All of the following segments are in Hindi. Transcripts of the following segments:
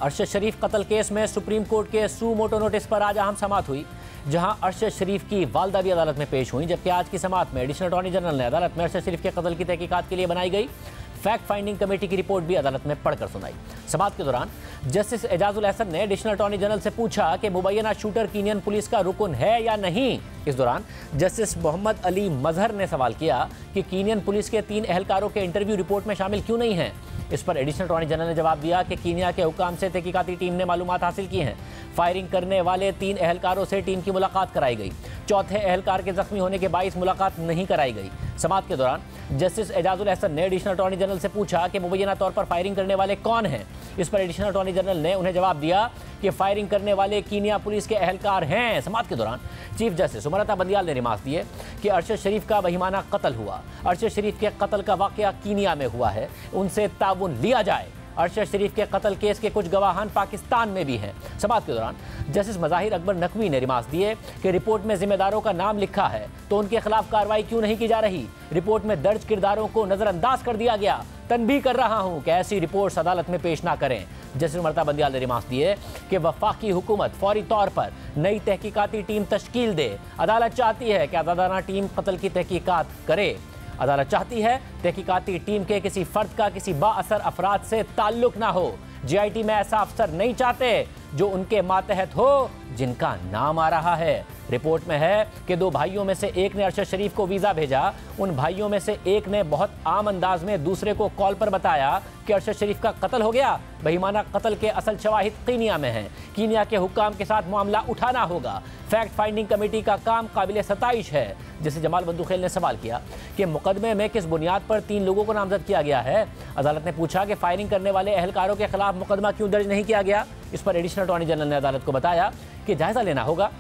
अरशद शरीफ कत्ल केस में सुप्रीम कोर्ट के सू मोटो नोटिस पर आज अहम समाअत हुई, जहां अरशद शरीफ की वालदा भी अदालत में पेश हुई। जबकि आज की समाअत में एडिशनल अटॉर्नी जनरल ने अदालत में अरशद शरीफ के कत्ल की तहकीकात के लिए बनाई गई फैक्ट फाइंडिंग कमेटी की रिपोर्ट भी अदालत में पढ़कर सुनाई। समाअत के दौरान जस्टिस एजाजुल अहसन ने एडिशनल अटॉर्नी जनरल से पूछा कि मुबैना शूटर कीनियन पुलिस का रुकन है या नहीं। इस दौरान जस्टिस मोहम्मद अली मजहर ने सवाल किया कि कीनियन पुलिस के 3 एहलकारों के इंटरव्यू रिपोर्ट में शामिल क्यों नहीं हैं। इस पर एडिशनल अटॉर्नी जनरल ने जवाब दिया कि कीनिया के हुकाम से तहकीकाती टीम ने मालूमात हासिल की हैं। फायरिंग करने वाले 3 एहलकारों से टीम की मुलाकात कराई गई। चौथे एहलकार के जख्मी होने के बाइस मुलाकात नहीं कराई गई। समाअत के दौरान जस्टिस एजाजुल अहसन ने एडिशनल अटॉर्नी जनरल से पूछा कि मुबैना तौर पर फायरिंग करने वाले कौन हैं। इस पर एडिशनल अटॉर्नी जनरल ने उन्हें जवाब दिया कि फायरिंग करने वाले कीनिया पुलिस के एहलकार हैं। समाअत के दौरान चीफ जस्टिस उमरता बंदियाल ने रिमार्क दिए कि अरशद शरीफ का बहिमाना कत्ल हुआ। अरशद शरीफ के कत्ल का वाकया कीनिया में हुआ है, उनसे ताउन लिया जाए। अरशद शरीफ के कत्ल केस के कुछ गवाहान पाकिस्तान में भी हैं। समाअत के दौरान जस्टिस मज़ाहिर अकबर नकवी ने रिमार्क दिए कि रिपोर्ट में जिम्मेदारों का नाम लिखा है तो उनके खिलाफ कार्रवाई क्यों नहीं की जा रही। रिपोर्ट में दर्ज किरदारों को नजरअंदाज कर दिया गया। तनबीह कर रहा हूं कि ऐसी रिपोर्ट्स अदालत में पेश ना करें। जस्टिस उमरता बंदियाल ने रिमार्क दिए कि वफाकी हुकूमत फौरी तौर पर नई तहकीकाती टीम तश्कील दे। अदालत चाहती है कि आज़ादाना टीम कत्ल की तहकीकात करे। अदालत चाहती है तहकीकाती टीम के किसी फर्द का किसी बाअसर अफराद से ताल्लुक ना हो। जीआईटी में ऐसा अफसर नहीं चाहते जो उनके मातहत हो जिनका नाम आ रहा है। रिपोर्ट में है कि 2 भाइयों में से एक ने अरशद शरीफ को वीज़ा भेजा। उन भाइयों में से एक ने बहुत आम अंदाज में दूसरे को कॉल पर बताया कि अरशद शरीफ का कत्ल हो गया। बहिमाना कत्ल के असल शवाहिद कीनिया में हैं। कीनिया के हुक्काम के साथ मामला उठाना होगा। फैक्ट फाइंडिंग कमेटी का काम काबिल सताइश है। जैसे जमाल बंदूखेल ने सवाल किया कि मुकदमे में किस बुनियाद पर 3 लोगों को नामजद किया गया है। अदालत ने पूछा कि फायरिंग करने वाले एहलकारों के खिलाफ मुकदमा क्यों दर्ज नहीं किया गया। इस पर एडिशनल अटॉर्नी जनरल ने अदालत को बताया कि जायजा लेना होगा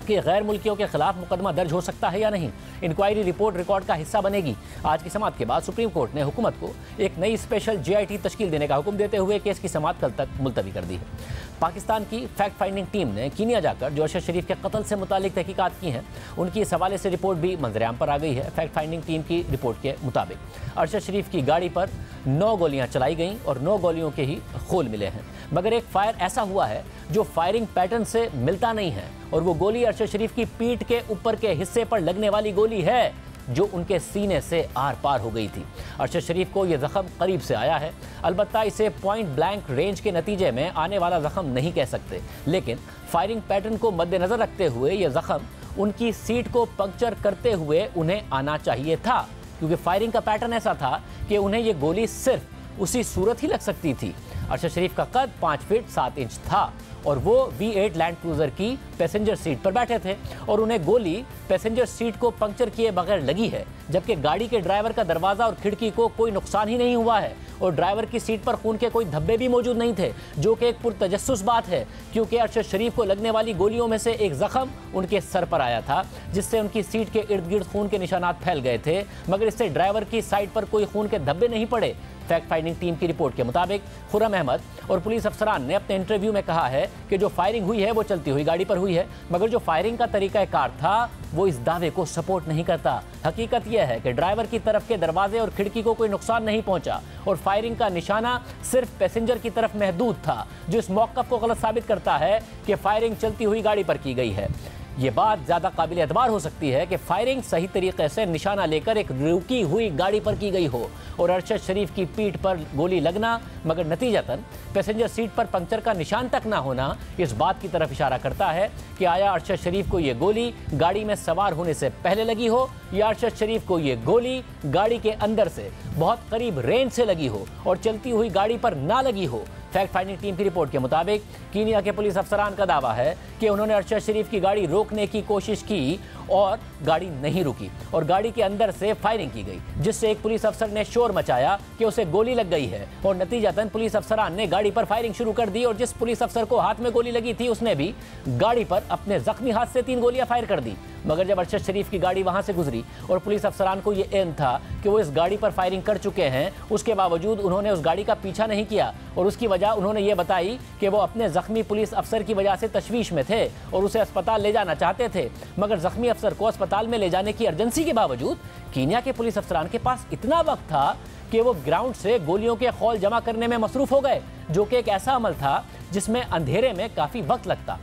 कि गैर मुल्कियों के खिलाफ मुकदमा दर्ज हो सकता है या नहीं। इंक्वायरी रिपोर्ट रिकॉर्ड का हिस्सा बनेगी। आज की समाअत के बाद सुप्रीम कोर्ट ने हुकूमत को एक नई स्पेशल जीआईटी तश्कील देने का हुक्म देते हुए केस की समाअत कल तक मुलतवी कर दी है। पाकिस्तान की फैक्ट फाइंडिंग टीम ने कीनिया जाकर जो अरशद शरीफ के कत्ल से मुतालिक तहकीकात की हैं, उनकी इस हवाले से रिपोर्ट भी मंजरेआम पर आ गई है। फैक्ट फाइंडिंग टीम की रिपोर्ट के मुताबिक अरशद शरीफ की गाड़ी पर 9 गोलियां चलाई गईं और 9 गोलियों के ही खोल मिले हैं, मगर एक फायर ऐसा हुआ है जो फायरिंग पैटर्न से मिलता नहीं है और वो गोली अरशद शरीफ की पीठ के ऊपर के हिस्से पर लगने वाली गोली है जो उनके सीने से आर पार हो गई थी। अरशद शरीफ को यह जख्म करीब से आया है, अलबत्ता इसे पॉइंट ब्लैंक रेंज के नतीजे में आने वाला जख्म नहीं कह सकते, लेकिन फायरिंग पैटर्न को मद्देनजर रखते हुए यह जख्म उनकी सीट को पंक्चर करते हुए उन्हें आना चाहिए था, क्योंकि फायरिंग का पैटर्न ऐसा था कि उन्हें यह गोली सिर्फ उसी सूरत ही लग सकती थी। अरशद शरीफ का कद 5 फीट 7 इंच था और वो V8 लैंड क्रूजर की पैसेंजर सीट पर बैठे थे और उन्हें गोली पैसेंजर सीट को पंक्चर किए बगैर लगी है, जबकि गाड़ी के ड्राइवर का दरवाजा और खिड़की को कोई नुकसान ही नहीं हुआ है और ड्राइवर की सीट पर खून के कोई धब्बे भी मौजूद नहीं थे, जो कि एक पुरतजस्सुस बात है, क्योंकि अरशद शरीफ को लगने वाली गोलियों में से एक जख्म उनके सर पर आया था, जिससे उनकी सीट के इर्द गिर्द खून के निशानात फैल गए थे, मगर इससे ड्राइवर की साइड पर कोई खून के धब्बे नहीं पड़े। फैक्ट फाइंडिंग टीम की रिपोर्ट के मुताबिक खुर्रम अहमद और पुलिस अफसरान ने अपने इंटरव्यू में कहा है कि जो फायरिंग हुई है वो चलती हुई गाड़ी पर हुई है, मगर जो फायरिंग का तरीकाकार था वो इस दावे को सपोर्ट नहीं करता। हकीकत यह है कि ड्राइवर की तरफ के दरवाजे और खिड़की को कोई नुकसान नहीं पहुंचा और फायरिंग का निशाना सिर्फ पैसेंजर की तरफ महदूद था, जो इस मौक़िफ़ को गलत साबित करता है कि फायरिंग चलती हुई गाड़ी पर की गई है। ये बात ज़्यादा काबिल एतबार हो सकती है कि फायरिंग सही तरीके से निशाना लेकर एक रुकी हुई गाड़ी पर की गई हो और अरशद शरीफ की पीठ पर गोली लगना, मगर नतीजतन पैसेंजर सीट पर पंक्चर का निशान तक ना होना इस बात की तरफ इशारा करता है कि आया अरशद शरीफ को ये गोली गाड़ी में सवार होने से पहले लगी हो या अरशद शरीफ को ये गोली गाड़ी के अंदर से बहुत करीब रेंज से लगी हो और चलती हुई गाड़ी पर ना लगी हो। फैक्ट फाइंडिंग टीम की रिपोर्ट के मुताबिक कीनिया के पुलिस अफसरान का दावा है कि उन्होंने अरशद शरीफ की गाड़ी रोकने की कोशिश की और गाड़ी नहीं रुकी और गाड़ी के अंदर से फायरिंग की गई, जिससे एक पुलिस अफसर ने शोर मचाया कि उसे गोली लग गई है और नतीजतन पुलिस अफसरान ने गाड़ी पर फायरिंग शुरू कर दी और जिस पुलिस अफसर को हाथ में गोली लगी थी उसने भी गाड़ी पर अपने जख्मी हाथ से 3 गोलियां फायर कर दी। मगर जब अरशद शरीफ की गाड़ी वहां से गुजरी और पुलिस अफसरान को यह एम था कि वो इस गाड़ी पर फायरिंग कर चुके हैं, उसके बावजूद उन्होंने उस गाड़ी का पीछा नहीं किया और उसकी वजह उन्होंने ये बताई कि वो अपने जख्मी पुलिस अफसर की वजह से तशवीश में थे और उसे अस्पताल ले जाना चाहते थे, मगर जख्मी अफसर को अस्पताल में ले जाने की अर्जेंसी के बावजूद कीनिया के पुलिस अफसरान के पास इतना वक्त था कि वो ग्राउंड से गोलियों के खौल जमा करने में मसरूफ हो गए, जो कि एक ऐसा अमल था जिसमें अंधेरे में काफ़ी वक्त लगता।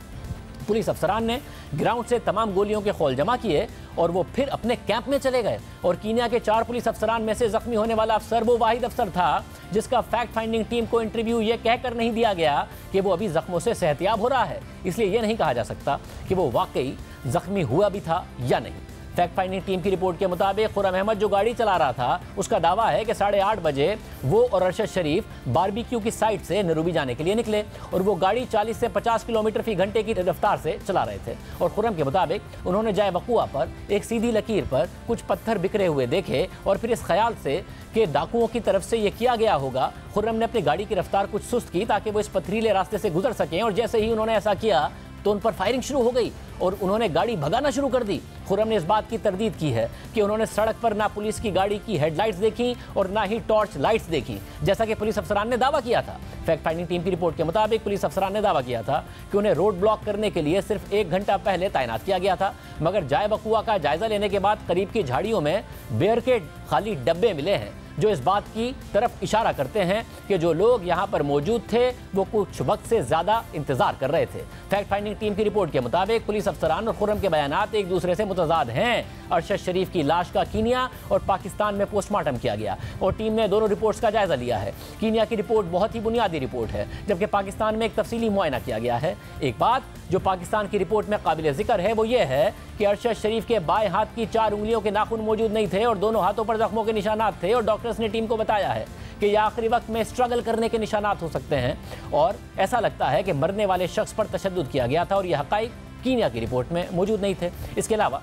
पुलिस अफसरान ने ग्राउंड से तमाम गोलियों के खौल जमा किए और वो फिर अपने कैंप में चले गए। और कीनिया के 4 पुलिस अफसरान में से जख्मी होने वाला अफसर वो वाहिद अफसर था जिसका फैक्ट फाइंडिंग टीम को इंटरव्यू ये कहकर नहीं दिया गया कि वो अभी जख्मों से सेहतियाब हो रहा है, इसलिए ये नहीं कहा जा सकता कि वो वाकई जख्मी हुआ भी था या नहीं। फैक्ट फाइंडिंग टीम की रिपोर्ट के मुताबिक खुर्रम अहमद जो गाड़ी चला रहा था उसका दावा है कि 8:30 बजे वो और अरशद शरीफ बारबेक्यू की साइट से नरूबी जाने के लिए निकले और वो गाड़ी 40 से 50 किलोमीटर फी घंटे की रफ्तार से चला रहे थे। और खुर्रम के मुताबिक उन्होंने जाए वक़ुआ पर एक सीधी लकीर पर कुछ पत्थर बिखरे हुए देखे और फिर इस ख्याल से कि डाकुओं की तरफ से ये किया गया होगा, खुर्रम ने अपनी गाड़ी की रफ्तार कुछ सुस्त की ताकि वो इस पथरीले रास्ते से गुजर सकें। और जैसे ही उन्होंने ऐसा किया तो उन पर फायरिंग शुरू हो गई और उन्होंने गाड़ी भगाना शुरू कर दी। खुर्रम ने इस बात की तरदीद की है कि उन्होंने सड़क पर ना पुलिस की गाड़ी की हेडलाइट्स देखी और ना ही टॉर्च लाइट्स देखी, जैसा कि पुलिस अफसरान ने दावा किया था। फैक्ट फाइंडिंग टीम की रिपोर्ट के मुताबिक पुलिस अफसरान ने दावा किया था कि उन्हें रोड ब्लॉक करने के लिए सिर्फ 1 घंटा पहले तैनात किया गया था, मगर जाए वक़ुआ का जायजा लेने के बाद करीब की झाड़ियों में बियर के खाली डब्बे मिले हैं जो इस बात की तरफ इशारा करते हैं कि जो लोग यहाँ पर मौजूद थे वो कुछ वक्त से ज़्यादा इंतजार कर रहे थे। फैक्ट फाइंडिंग टीम की रिपोर्ट के मुताबिक पुलिस अफसरान और खुर्रम के बयानात एक दूसरे से मुतजाद हैं। अरशद शरीफ की लाश का कीनिया और पाकिस्तान में पोस्टमार्टम किया गया और टीम ने दोनों रिपोर्ट्स का जायजा लिया है। कीनिया की रिपोर्ट बहुत ही बुनियादी रिपोर्ट है, जबकि पाकिस्तान में एक तफसीली मुआयना किया गया है। एक बात जो पाकिस्तान की रिपोर्ट में काबिल जिक्र है वो ये है कि अरशद शरीफ के बाएं हाथ की 4 उंगलियों के नाखून मौजूद नहीं थे और दोनों हाथों पर जख्मों के निशानात थे। और डॉक्टर्स ने टीम को बताया है कि यह आखिरी वक्त में स्ट्रगल करने के निशानात हो सकते हैं और ऐसा लगता है कि मरने वाले शख्स पर तशद्दुद किया गया था और यह हक़ाइक़ कीनिया की रिपोर्ट में मौजूद नहीं थे। इसके अलावा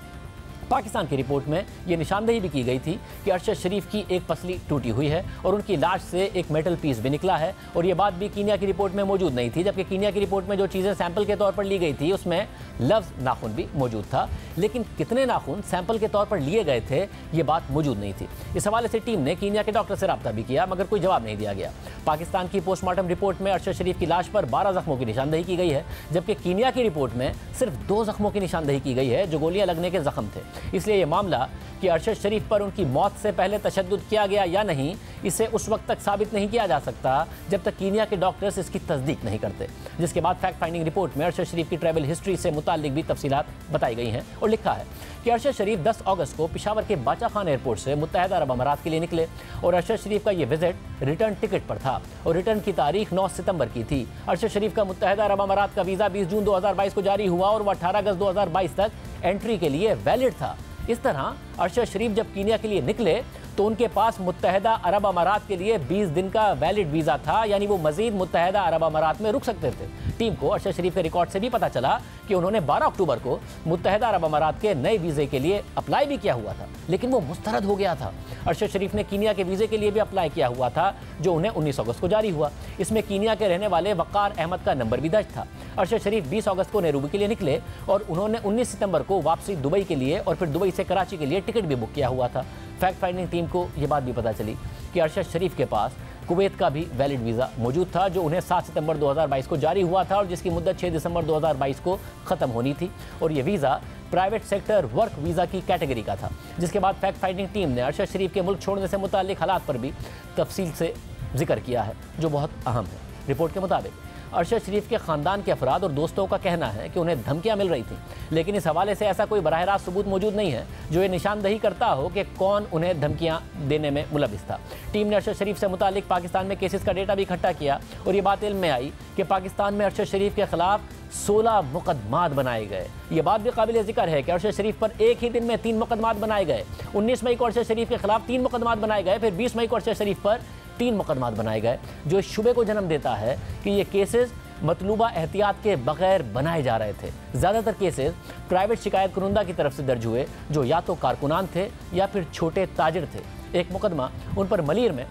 पाकिस्तान की रिपोर्ट में यह निशानदेही भी की गई थी कि अरशद शरीफ की एक पसली टूटी हुई है और उनकी लाश से एक मेटल पीस भी निकला है और ये बात भी कीनिया की रिपोर्ट में मौजूद नहीं थी, जबकि कीनिया की रिपोर्ट में जो चीज़ें सैंपल के तौर पर ली गई थी उसमें लफ्ज़ नाखून भी मौजूद था, लेकिन कितने नाखून सैंपल के तौर पर लिए गए थे ये बात मौजूद नहीं थी। इस हवाले से टीम ने कीनिया के डॉक्टर से रब्ता भी किया मगर कोई जवाब नहीं दिया गया। पाकिस्तान की पोस्टमार्टम रिपोर्ट में अरशद शरीफ की लाश पर 12 जख्मों की निशानदेही की गई है, जबकि कीनिया की रिपोर्ट में सिर्फ 2 जख्मों की निशानदेही की गई है जो गोलियां लगने के जख्म थे। इसलिए यह मामला कि अरशद शरीफ पर उनकी मौत से पहले तशद्दुद किया गया या नहीं, इसे उस वक्त तक साबित नहीं किया जा सकता जब तक कीनिया के डॉक्टर्स इसकी तस्दीक नहीं करते। जिसके बाद फैक्ट फाइंडिंग रिपोर्ट में अरशद शरीफ की ट्रैवल हिस्ट्री से मुताल्लिक भी तफसीलात बताई गई हैं और लिखा है कि अरशद शरीफ 10 अगस्त को पेशावर के बाचा खान एयरपोर्ट से मुत्तहदा अरब अमारात के लिए निकले और अरशद शरीफ का यह विजिट रिटर्न टिकट पर था और रिटर्न की तारीख 9 सितंबर की थी। अरशद शरीफ का मुत्तहदा अरब अमारात का वीज़ा 20 जून 2022 को जारी हुआ और वह 18 अगस्त 2022 तक एंट्री के लिए वैलिड था। इस तरह अरशद शरीफ जब कीनिया के लिए निकले तो उनके पास मुत्तहदा अरब अमारात के लिए 20 दिन का वैलिड वीज़ा था, यानी वो मजीद मुत्तहदा अरब अमारात में रुक सकते थे। टीम को अरशद शरीफ के रिकॉर्ड से भी पता चला कि उन्होंने 12 अक्टूबर को मुत्तहदा अरब अमारात के नए वीज़े के लिए अप्लाई भी किया हुआ था, लेकिन वो मुस्तरद हो गया था। अरशद शरीफ ने कीनिया के वीज़े के लिए भी अप्लाई किया हुआ था जो उन्हें 19 अगस्त को जारी हुआ। इसमें कीनिया के रहने वाले वक़ार अहमद का नंबर भी दर्ज था। अरशद शरीफ 20 अगस्त को नैरोबी के लिए निकले और उन्होंने 19 सितंबर को वापसी दुबई के लिए और फिर दुबई से कराची के लिए टिकट भी बुक किया हुआ था। फैक्ट फाइंडिंग टीम को यह बात भी पता चली कि अरशद शरीफ के पास कुवैत का भी वैलिड वीज़ा मौजूद था जो उन्हें 7 सितंबर 2022 को जारी हुआ था और जिसकी मुद्दत 6 दिसंबर 2022 को ख़त्म होनी थी और ये visa private sector work visa की कैटेगरी का था। जिसके बाद फैक्ट फाइंडिंग टीम ने अरशद शरीफ के मुल्क छोड़ने से मुताल्लिक हालात पर भी तफसील से जिक्र किया है जो बहुत अहम है। रिपोर्ट के मुताबिक अरशद शरीफ के ख़ानदान के अफराद और दोस्तों का कहना है कि उन्हें धमकियां मिल रही थीं, लेकिन इस हवाले से ऐसा कोई बराह रास्त सबूत मौजूद नहीं है जो ये निशानदही करता हो कि कौन उन्हें धमकियां देने में मुलविस था। टीम ने अरशद शरीफ से मुतालिक पाकिस्तान में केसेस का डेटा भी इकट्ठा किया और ये बात इल्म में आई कि पाकिस्तान में अरशद शरीफ के खिलाफ 16 मुकदमात बनाए गए। ये बात भी काबिल जिक्र है कि अरशद शरीफ पर एक ही दिन में 3 मुकदमात बनाए गए। 19 मई को अरशद शरीफ के खिलाफ 3 मुकदमात बनाए गए, फिर 20 मई को अरशद शरीफ पर 3 मुकदमात बनाए गए, जो इस शुबे को जन्म देता है कि ये केसेस मतलूबा एहतियात के बगैर बनाए जा रहे थे। ज़्यादातर केसेस प्राइवेट शिकायत कुनंदा की तरफ से दर्ज हुए जो या तो कारकुनान थे या फिर छोटे ताजिर थे। एक मुकदमा उन पर मलीर में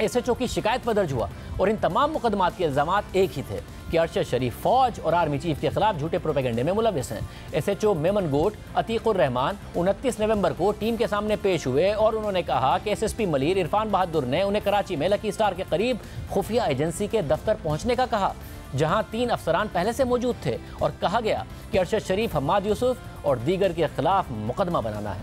SHO की शिकायत पर दर्ज हुआ और इन तमाम मुकदमात के इल्ज़ामात एक ही थे कि अरशद शरीफ फ़ौज और आर्मी चीफ के खिलाफ झूठे प्रोपेगेंडे में मुलविस हैं। SHO मेमन गोट अतीकुर रहमान 29 नवंबर को टीम के सामने पेश हुए और उन्होंने कहा कि SSP मलीर इरफान बहादुर ने उन्हें कराची में लकी स्टार के करीब खुफिया एजेंसी के दफ्तर पहुंचने का कहा, जहां 3 अफसरान पहले से मौजूद थे और कहा गया कि अरशद शरीफ, हम्माद यूसुफ और दीगर के खिलाफ मुकदमा बनाना है।